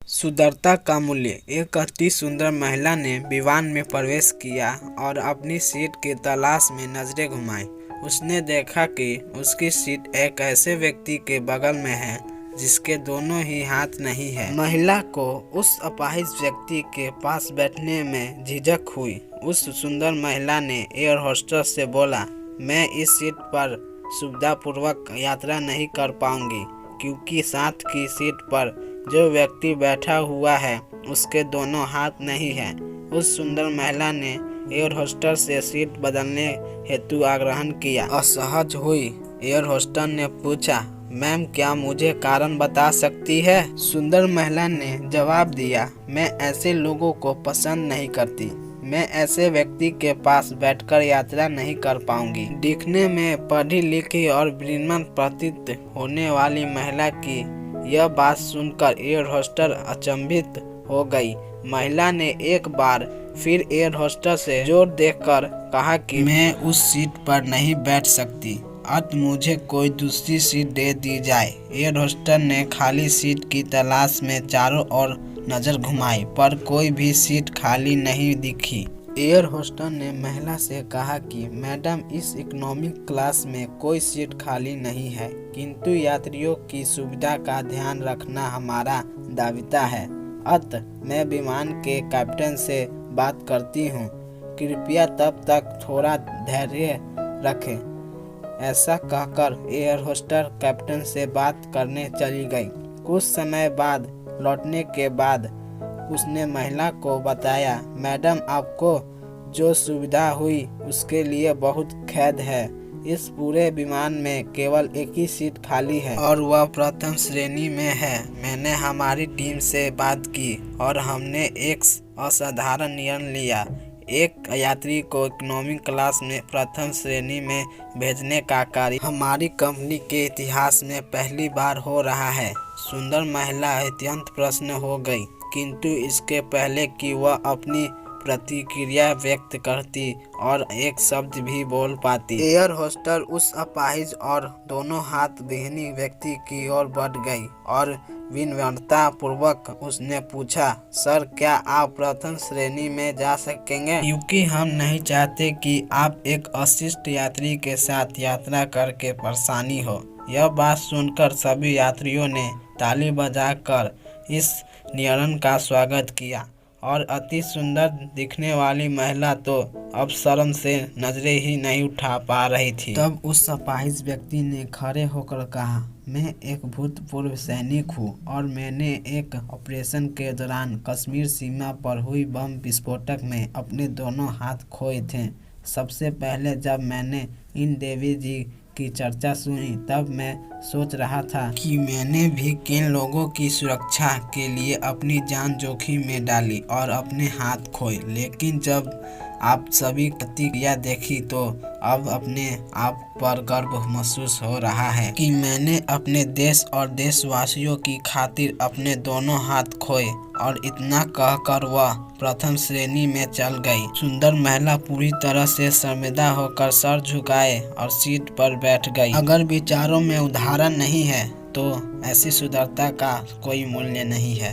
सुंदरता का मूल्य। एक अति सुंदर महिला ने विमान में प्रवेश किया और अपनी सीट की तलाश में नजरें घुमाई। उसने देखा कि उसकी सीट एक ऐसे व्यक्ति के बगल में है जिसके दोनों ही हाथ नहीं है। महिला को उस अपाहिज व्यक्ति के पास बैठने में झिझक हुई। उस सुंदर महिला ने एयर होस्टेस से बोला, मैं इस सीट पर सुविधापूर्वक यात्रा नहीं कर पाऊंगी क्योंकि साथ की सीट पर जो व्यक्ति बैठा हुआ है उसके दोनों हाथ नहीं है। उस सुंदर महिला ने एयर होस्टेस से सीट बदलने हेतु आग्रह किया। असहज हुई एयर होस्टेस ने पूछा, मैम क्या मुझे कारण बता सकती है? सुंदर महिला ने जवाब दिया, मैं ऐसे लोगों को पसंद नहीं करती। मैं ऐसे व्यक्ति के पास बैठकर यात्रा नहीं कर पाऊंगी। दिखने में पढ़ी लिखी और विनम्र प्रतीत होने वाली महिला की यह बात सुनकर एयर होस्टेस अचंभित हो गई। महिला ने एक बार फिर एयर होस्टेस से जोर देकर कहा कि मैं उस सीट पर नहीं बैठ सकती, अतः मुझे कोई दूसरी सीट दे दी जाए। एयर होस्टेस ने खाली सीट की तलाश में चारों ओर नजर घुमाई पर कोई भी सीट खाली नहीं दिखी। एयर होस्टेस ने महिला से कहा कि मैडम इस इकोनॉमिक क्लास में कोई सीट खाली नहीं है, किंतु यात्रियों की सुविधा का ध्यान रखना हमारा दायित्व है। अतः मैं विमान के कैप्टन से बात करती हूँ, कृपया तब तक थोड़ा धैर्य रखें। ऐसा कहकर एयर होस्टेस कैप्टन से बात करने चली गई। कुछ समय बाद लौटने के बाद उसने महिला को बताया, मैडम आपको जो सुविधा हुई उसके लिए बहुत खेद है। इस पूरे विमान में केवल एक ही सीट खाली है और वह प्रथम श्रेणी में है। मैंने हमारी टीम से बात की और हमने एक असाधारण निर्णय लिया। एक यात्री को इकोनॉमिक क्लास में प्रथम श्रेणी में भेजने का कार्य हमारी कंपनी के इतिहास में पहली बार हो रहा है। सुंदर महिला अत्यंत प्रसन्न हो गई, किंतु इसके पहले कि वह अपनी प्रतिक्रिया व्यक्त करती और एक शब्द भी बोल पाती, एयर होस्टेस उस अपाहिज और दोनों हाथ विहीन व्यक्ति की ओर बढ़ गई और विनम्रता पूर्वक उसने पूछा, सर क्या आप प्रथम श्रेणी में जा सकेंगे? क्योंकि हम नहीं चाहते कि आप एक अशिष्ट यात्री के साथ यात्रा करके परेशानी हो। यह बात सुनकर सभी यात्रियों ने ताली बजाकर इस निर्णय का स्वागत किया और अति सुंदर दिखने वाली महिला तो अब शर्म से नजरें ही नहीं उठा पा रही थी। तब उस अपाहिज व्यक्ति ने खड़े होकर कहा, मैं एक भूतपूर्व सैनिक हूँ और मैंने एक ऑपरेशन के दौरान कश्मीर सीमा पर हुई बम विस्फोटक में अपने दोनों हाथ खोए थे। सबसे पहले जब मैंने इन देवी जी की चर्चा सुनी तब मैं सोच रहा था कि मैंने भी किन लोगों की सुरक्षा के लिए अपनी जान जोखिम में डाली और अपने हाथ खोए, लेकिन जब आप सभी प्रतिक्रिया देखी तो अब अपने आप पर गर्व महसूस हो रहा है कि मैंने अपने देश और देशवासियों की खातिर अपने दोनों हाथ खोए। और इतना कहकर वह प्रथम श्रेणी में चल गई। सुंदर महिला पूरी तरह से शर्मिंदा होकर सर झुकाए और सीट पर बैठ गई। अगर विचारों में उदाहरण नहीं है तो ऐसी सुंदरता का कोई मूल्य नहीं है।